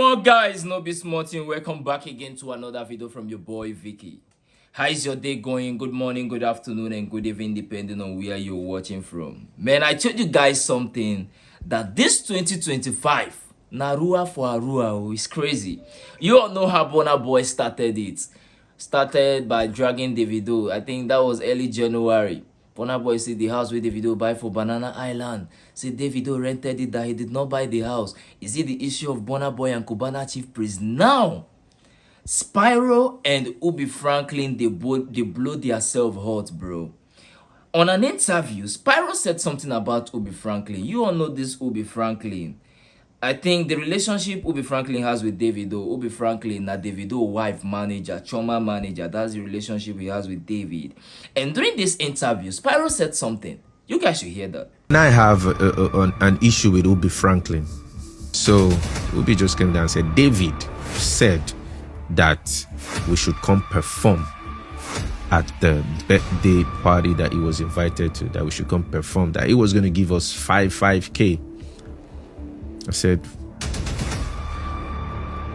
Omo guys, no be smarting. Welcome back again to another video from your boy Vicky. How is your day going? Good morning, good afternoon, and good evening, depending on where you're watching from. Man, I told you guys something that this 2025 Narua for Arua is crazy. You all know how Burna Boy started it. Started by dragging Davido. I think that was early January. Burna Boy said the house where Davido buy for Banana Island. Say Davido rented it, that he did not buy the house. Is it the issue of Burna Boy and Cubana Chief Priest? Now, Spyro and Ubi Franklin, they blow themselves hot, bro. On an interview, Spyro said something about Ubi Franklin. You all know this Ubi Franklin. I think the relationship Ubi Franklin has with Davido, Ubi Franklin, na Davido wife manager, chioma manager, that's the relationship he has with David. And during this interview, Spyro said something. You guys should hear that. And I have an issue with Ubi Franklin. So Ubi just came down and said, David said that we should come perform at the birthday party that he was invited to, that we should come perform, that he was going to give us 5K. I said,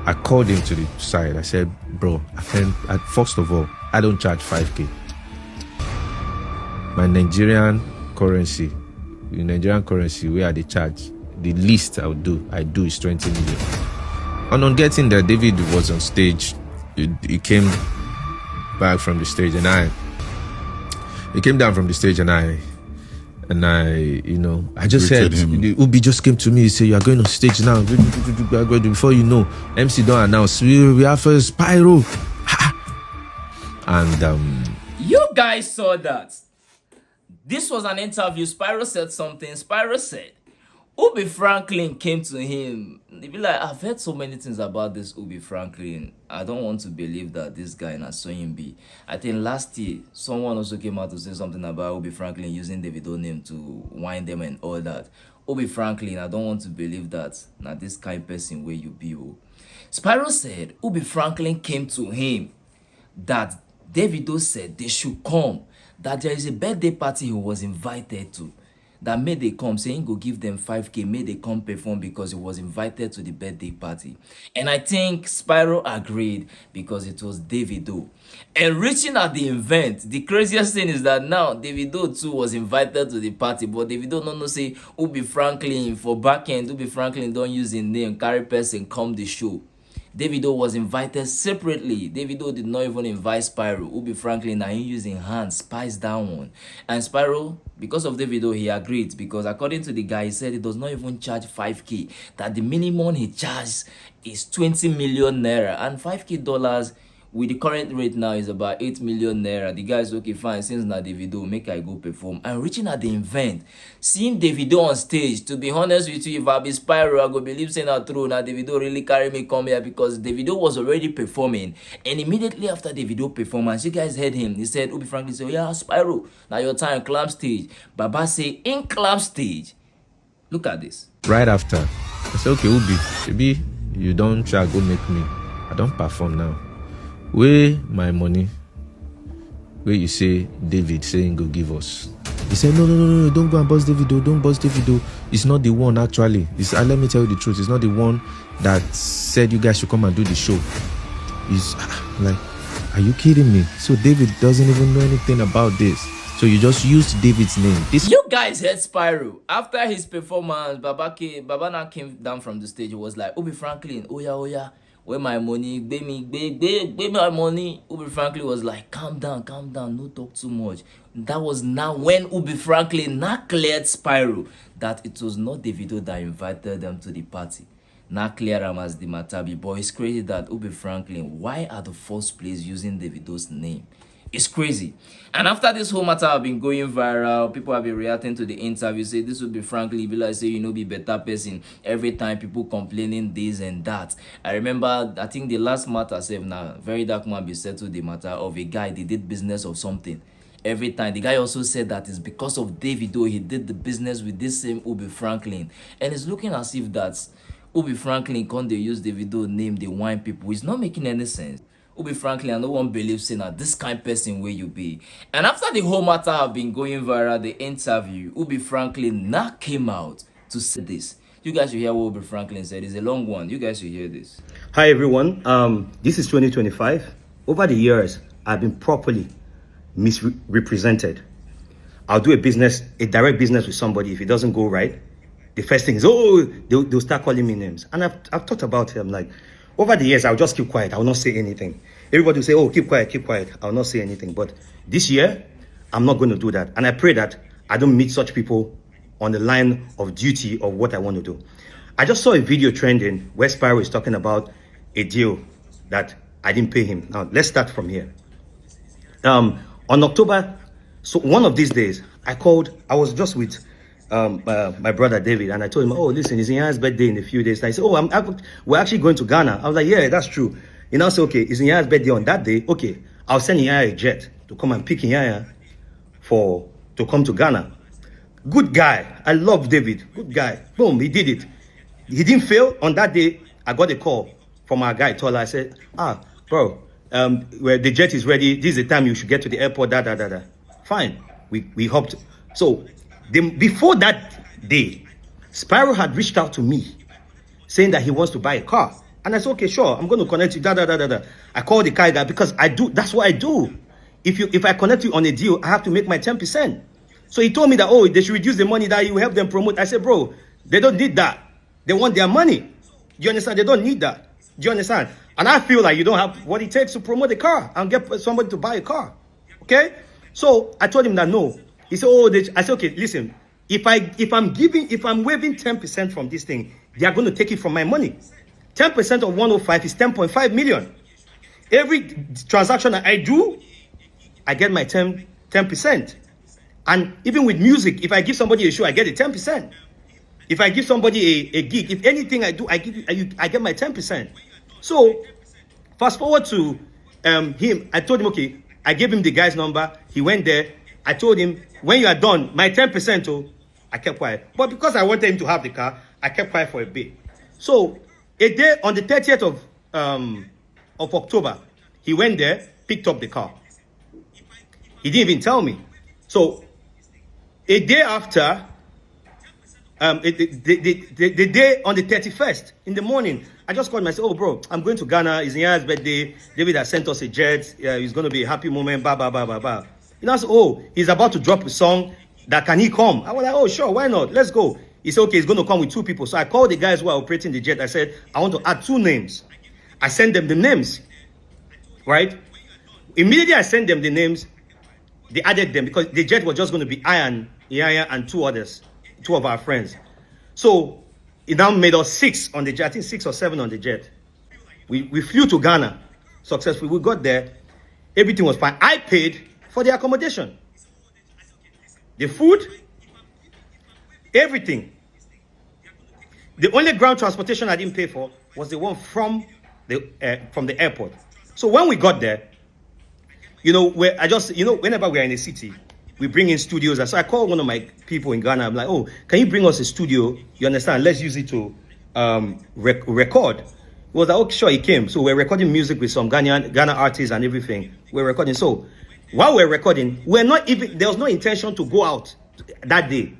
I called him to the side. I said, bro, first of all, I don't charge 5K. My Nigerian currency, where they charge, the least I do is 20 million. And on getting there, David was on stage. He came back from the stage he came down from the stage and I just said, Ubi just came to me, he said, you are going on stage now. Before you know, MC don't announce, we have first Spyro. And you guys saw that. This was an interview. Spyro said something. Spyro said, Ubi Franklin came to him. They be like, I've heard so many things about this Ubi Franklin. I don't want to believe that this guy na so him be. I think last year, someone also came out to say something about Ubi Franklin using Davido name to wind them and all that. Ubi Franklin, I don't want to believe that. Now this kind of person where you be. Spyro said, Ubi Franklin came to him that Davido said they should come. That there is a birthday party he was invited to. That made they come, saying go give them 5K, made they come perform because he was invited to the birthday party. And I think Spyro agreed because it was Davido. And reaching at the event, the craziest thing is that now Davido too was invited to the party, but Davido no say Ubi Franklin for back end, Ubi Franklin don't use his name, carry person come the show. Davido was invited separately. Davido did not even invite Spyro. Ubi Franklin, now he using hands, spice that one. And Spyro, because of Davido, he agreed. Because according to the guy, he said he does not even charge 5K. That the minimum he charges is 20 million naira. And 5K dollars with the current rate now is about 8 million naira. The guy's okay, fine, since now Davido, make I go perform. And reaching at the event, seeing Davido on stage, to be honest with you, if I be Spyro, I go believe saying that true. Now Davido really carry me come here because Davido was already performing. And immediately after Davido performance, you guys heard him. He said, Ubi Franklin said, yeah, Spyro, now your time, clap stage. Baba say, in clap stage. Look at this. Right after, I said, okay, Ubi, you don't try go make me. I don't perform now. Where my money, where you say David saying go give us. He said, no, don't go and bust Davido, don't bust Davido. It's not the one actually. Let me tell you the truth. It's not the one that said you guys should come and do the show. He's like, are you kidding me? So David doesn't even know anything about this. So you just used David's name. You guys heard Spyro. After his performance, Baba now came down from the stage. He was like, Ubi Franklin, oh yeah. Where my money, pay my money. Ubi Franklin was like, calm down, no talk too much. That was now when Ubi Franklin now cleared Spyro that it was not Davido that invited them to the party. Now clear him as the matter be. But it's crazy that Ubi Franklin, why at the first place using Davido's name? It's crazy. And after this whole matter have been going viral, people have been reacting to the interview, say this would be Franklin, be like say, you know, be better person. Every time people complaining this and that. I remember, I think the last matter said now, very dark man be settled the matter of a guy, they did business of something. Every time, the guy also said that it's because of Davido, he did the business with this same Ubi Franklin. And it's looking as if that Ubi Franklin, can't they use Davido name, they wine people. It's not making any sense. Ubi Franklin, and no one believes saying that this kind of person where you be. And after the whole matter have been going viral, the interview, Ubi Franklin now came out to say this. You guys should hear what Ubi Franklin said. It's a long one. You guys should hear this. Hi everyone. This is 2025. Over the years, I've been properly misrepresented. I'll do a direct business with somebody. If it doesn't go right, the first thing is, oh, they'll start calling me names. And I've thought about it. I'm like, over the years, I'll just keep quiet. I will not say anything. Everybody will say, oh, keep quiet, keep quiet. I'll not say anything. But this year, I'm not going to do that. And I pray that I don't meet such people on the line of duty of what I want to do. I just saw a video trending where Spyro is talking about a deal that I didn't pay him. Now, let's start from here. On October, so one of these days, I was just with my brother David, and I told him, oh, listen, it's Nyanya's birthday in a few days. And he said, oh, we're actually going to Ghana. I was like, yeah, that's true. You know, I said, okay, it's Nyanya's birthday on that day. Okay, I'll send Nyanya a jet to come and pick Nyanya to come to Ghana. Good guy. I love David. Good guy. Boom, he did it. He didn't fail. On that day, I got a call from our guy, Tola. I said, bro, where the jet is ready. This is the time you should get to the airport. Fine. We hopped. So before that day, Spyro had reached out to me saying that he wants to buy a car. And I said, okay, sure, I'm going to connect you. I called the car guy because that's what I do. If I connect you on a deal, I have to make my 10%. So he told me that, oh, they should reduce the money that you help them promote. I said, bro, they don't need that. They want their money. Do you understand? They don't need that. Do you understand? And I feel like you don't have what it takes to promote a car and get somebody to buy a car. Okay? So I told him that no. He said, oh, I said, okay, listen, if I'm waiving 10% from this thing, they are going to take it from my money. 10% of 105 is 10.5 million. Every transaction I do, I get my 10%. And even with music, if I give somebody a show, I get a 10%. If I give somebody a gig, if anything I do, I get my 10%. So fast forward to him. I told him, okay, I gave him the guy's number. He went there. I told him, when you are done, my 10%, oh, I kept quiet. But because I wanted him to have the car, I kept quiet for a bit. So a day on the 30th of October, he went there, picked up the car. He didn't even tell me. So a day after, the day on the 31st in the morning, I just called him. I said, oh, bro, I'm going to Ghana. It's Nyanya's birthday. David has sent us a jet. It's going to be a happy moment. Blah, blah, blah, blah, blah. You know, I said, oh, he's about to drop a song. That can he come? I was like, oh, sure, why not? Let's go. He said, okay, he's going to come with 2 people. So I called the guys who are operating the jet. I said, I want to add 2 names. I sent them the names, right? Immediately I sent them the names. They added them because the jet was just going to be I and Nyanya and 2 others, 2 of our friends. So it now made us 6 on the jet. I think 6 or 7 on the jet. We flew to Ghana successfully. We got there. Everything was fine. I paid for the accommodation, the food, everything. The only ground transportation I didn't pay for was the one from the airport. So when we got there, you know, whenever we're in a city, we bring in studios. And so I called one of my people in Ghana. I'm like, oh, can you bring us a studio? You understand? Let's use it to record. He was like, okay, sure, he came. So we're recording music with some Ghana artists and everything. We're recording. So while we're recording, there was no intention to go out that day.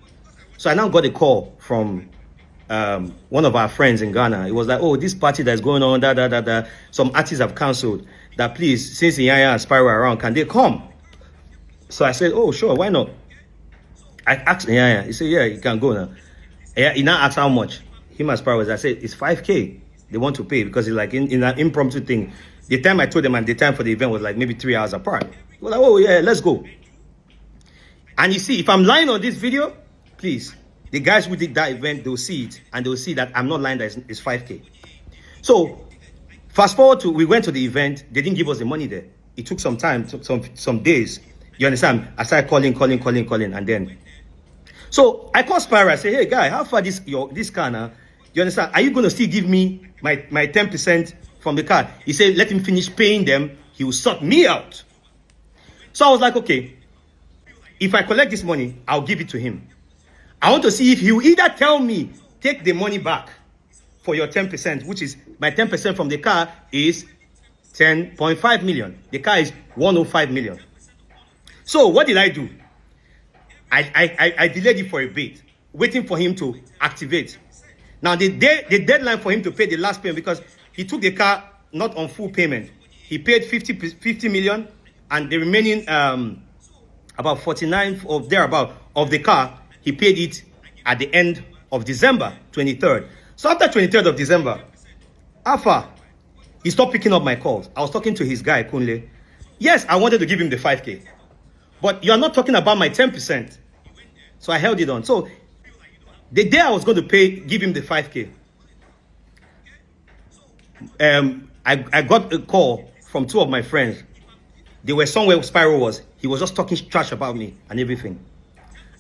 So I now got a call from one of our friends in Ghana. It was like, oh, this party that's going on, some artists have cancelled. That please, since Nyanya and Spyro are around, can they come? So I said, oh, sure, why not? I asked Nyanya. He said, yeah, you can go now. He now asked how much. Him and Spyro was, I said, it's 5K they want to pay because it's like in an impromptu thing. The time I told them and the time for the event was like maybe 3 hours apart. He was like, oh, yeah, let's go. And you see, if I'm lying on this video, please, the guys who did that event, they'll see it and they'll see that I'm not lying that it's 5K. So fast forward to, we went to the event. They didn't give us the money there. It took some time, took some days. You understand? I started calling, and then. So I called Spyro. I said, hey, guy, how far this car now? You understand? Are you going to still give me my 10% from the car? He said, let him finish paying them. He will sort me out. So I was like, okay, if I collect this money, I'll give it to him. I want to see if he will either tell me, take the money back for your 10%, which is my 10% from the car is 10.5 million. The car is 105 million. So what did I do? I delayed it for a bit, waiting for him to activate. Now, the deadline for him to pay the last payment, because he took the car not on full payment. He paid 50 million, and the remaining about 49 or thereabout of the car, he paid it at the end of December 23rd. So after 23rd of December, Alpha, he stopped picking up my calls. I was talking to his guy, Kunle. Yes, I wanted to give him the 5K. But you're not talking about my 10%. So I held it on. So the day I was going to give him the 5K, I got a call from two of my friends. They were somewhere Spyro was. He was just talking trash about me and everything.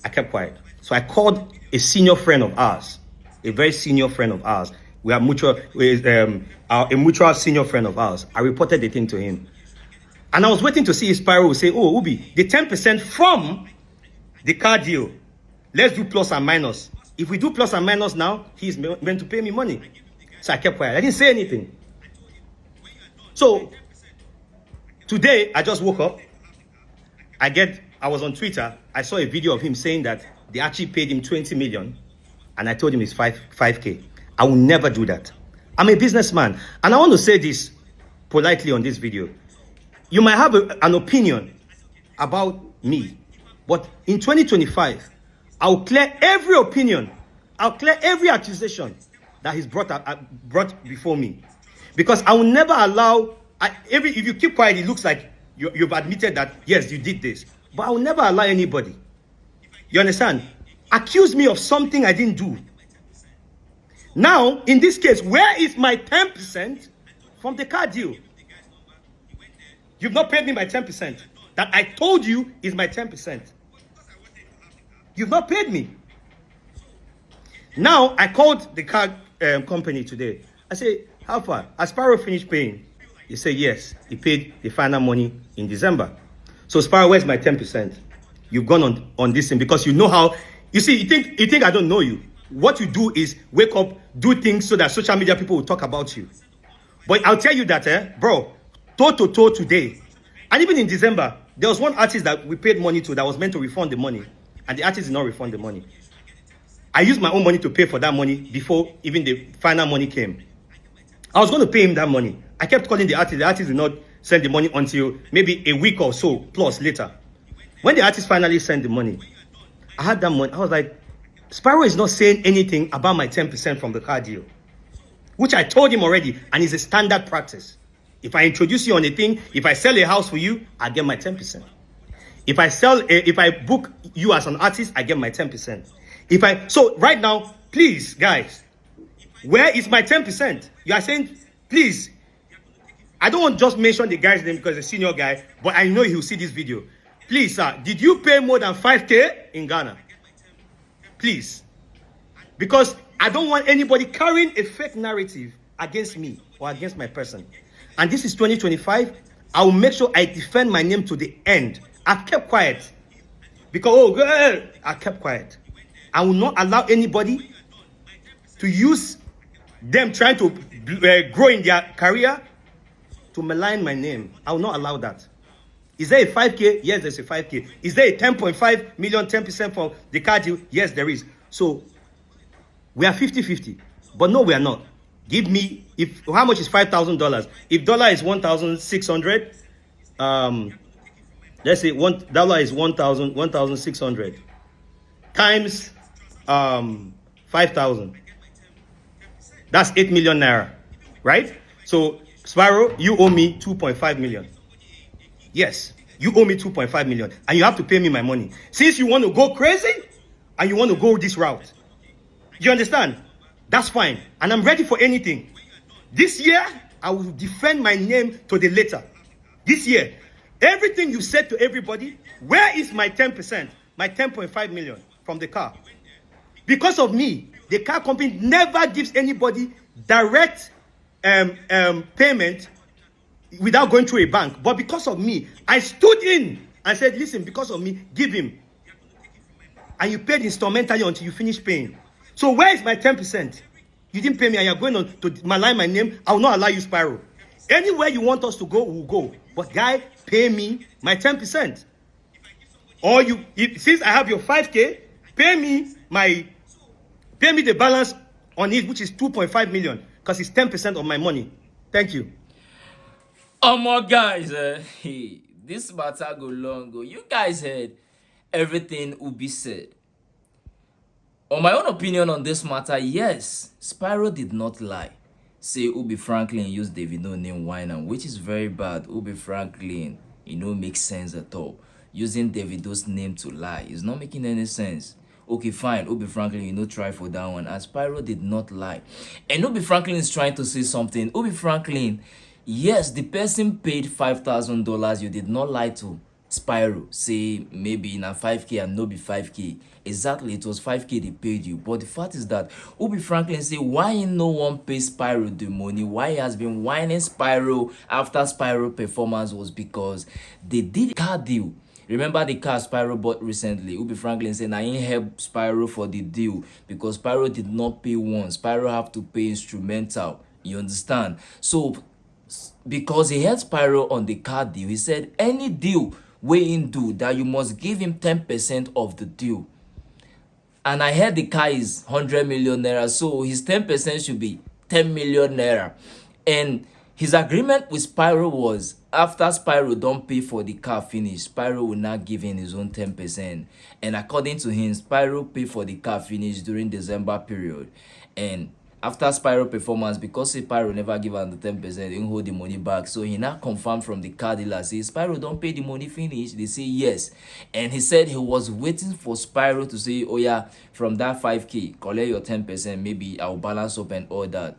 I kept quiet. So I called a senior friend of ours, a very senior friend of ours. We are mutual, a mutual senior friend of ours. I reported the thing to him. And I was waiting to see if Spyro would say, oh, Ubi, the 10% from the car deal, let's do plus and minus. If we do plus and minus now, he's meant to pay me money. So I kept quiet. I didn't say anything. So today, I just woke up. I was on Twitter. I saw a video of him saying that they actually paid him 20 million. And I told him it's 5K. I will never do that. I'm a businessman. And I want to say this politely on this video. You might have an opinion about me. But in 2025, I'll clear every opinion. I'll clear every accusation that he's brought before me. Because I will never allow... if you keep quiet, it looks like you've admitted that, yes, you did this. But I will never allow anybody. You understand? Accuse me of something I didn't do. Now, in this case, where is my 10% from the car deal? You've not paid me my 10%. That I told you is my 10%. You've not paid me. Now, I called the car company today. I say, how far? Has Spyro finished paying? He said, yes. He paid the final money in December. So, Spyro, where's my 10%? You've gone on this thing because you know how... You see, you think I don't know you. What you do is wake up, do things so that social media people will talk about you. But I'll tell you that, bro, toe today. And even in December, there was one artist that we paid money to that was meant to refund the money. And the artist did not refund the money. I used my own money to pay for that money before even the final money came. I was going to pay him that money. I kept calling the artist. The artist did not send the money until maybe a week or so plus later. When the artist finally sent the money, I had that money. I was like, Spyro is not saying anything about my 10% from the car deal, which I told him already, and it's a standard practice. If I introduce you on a thing, if I sell a house for you, I get my 10%. If I book you as an artist, I get my 10%. So right now, please, guys, where is my 10%? You are saying, please, I don't want to just mention the guy's name because he's a senior guy, but I know he'll see this video. Please, sir, did you pay more than 5K in Ghana? Please. Because I don't want anybody carrying a fake narrative against me or against my person. And this is 2025. I will make sure I defend my name to the end. I've kept quiet. Because, I kept quiet. I will not allow anybody to use them trying to grow in their career to malign my name. I will not allow that. Is there a 5K? Yes, there's a 5K. Is there a 10.5 million, 10% for the car deal? Yes, there is. So, we are 50-50. But no, we are not. Give me, how much is $5,000? If dollar is 1,600, let's say $1 is 1,600 times 5,000. That's 8 million naira, right? So, Spyro, you owe me 2.5 million. Yes, you owe me 2.5 million, and you have to pay me my money. Since you want to go crazy, and you want to go this route, you understand? That's fine, and I'm ready for anything. This year, I will defend my name to the letter. This year, everything you said to everybody, where is my 10%, my 10.5 million from the car? Because of me, the car company never gives anybody direct payment without going through a bank. But because of me, I stood in and said, listen, because of me, give him. And you paid instrumentally until you finish paying. So where is my 10%? You didn't pay me and you're going on to malign my name. I will not allow you, Spyro. Anywhere you want us to go, we'll go. But guy, pay me my 10%. Or since I have your 5K, pay me the balance on it, which is 2.5 million, because it's 10% of my money. Thank you. My guys, hey, this matter go long go. You guys heard everything Ubi said. On my own opinion on this matter, yes, Spyro did not lie. Say Ubi Franklin used Davido name Wine, which is very bad. Ubi Franklin, makes sense at all. Using Davido's name to lie is not making any sense. Okay, fine, Ubi Franklin, try for that one. And Spyro did not lie. And Ubi Franklin is trying to say something. Ubi Franklin, yes, the person paid $5,000. You did not lie to Spyro. Say maybe in a 5K and no be 5K. Exactly, it was 5K they paid you. But the fact is that Ubi Franklin say why no one pay Spyro the money, why he has been whining Spyro after Spyro performance was because they did a car deal. Remember the car Spyro bought recently? Ubi Franklin said, I ain't help Spyro for the deal because Spyro did not pay one. Spyro have to pay instrumental. You understand? So, because he had Spyro on the car deal, he said, any deal we in do that you must give him 10% of the deal. And I heard the car is 100 million naira, so his 10% should be 10 million naira. And his agreement with Spyro was after Spyro don't pay for the car finish, Spyro will not give him his own 10%. And according to him, Spyro paid for the car finish during December period. And after Spyro performance, because Spyro never give him the 10%, they didn't hold the money back. So he now confirmed from the car dealer, say Spyro don't pay the money finish. They say yes. And he said he was waiting for Spyro to say, oh yeah, from that 5K, collect your 10%, maybe I'll balance up and all that.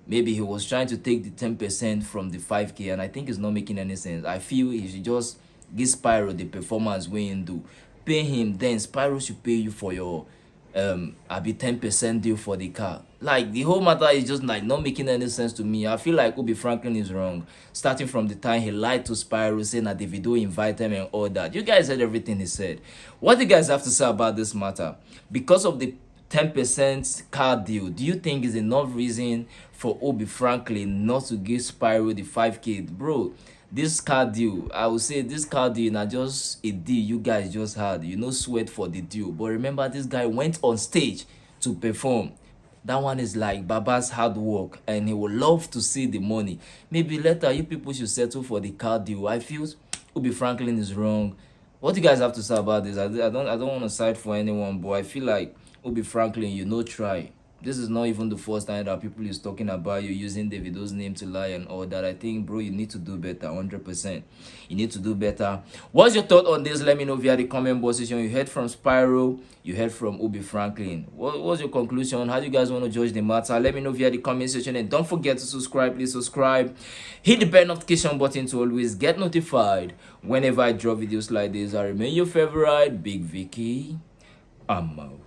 Maybe he was trying to take the 10% from the 5K, and I think it's not making any sense. I feel he should just give Spyro the performance we in do. Pay him, then Spyro should pay you for your I'll be 10% deal for the car. Like, the whole matter is just like not making any sense to me. I feel like Ubi Franklin is wrong. Starting from the time he lied to Spyro, saying that Davido invited him and all that. You guys heard everything he said. What do you guys have to say about this matter? Because of the 10% car deal, do you think is enough reason for Ubi Franklin not to give Spyro the 5K? Bro, this car deal, I would say this car deal not just a deal you guys just had. Sweat for the deal. But remember, this guy went on stage to perform. That one is like Baba's hard work, and he would love to see the money. Maybe later you people should settle for the car deal. I feel Ubi Franklin is wrong. What do you guys have to say about this? I don't want to side for anyone, but I feel like Ubi Franklin, try. This is not even the first time that people is talking about you using Davido's name to lie and all that. I think, bro, you need to do better, 100%. You need to do better. What's your thought on this? Let me know via the comment box section. You heard from Spyro, you heard from Ubi Franklin. What was your conclusion? How do you guys want to judge the matter? Let me know via the comment section. And don't forget to subscribe. Please subscribe. Hit the bell notification button to always get notified whenever I drop videos like this. I remain your favorite, Big Vicky. I'm out.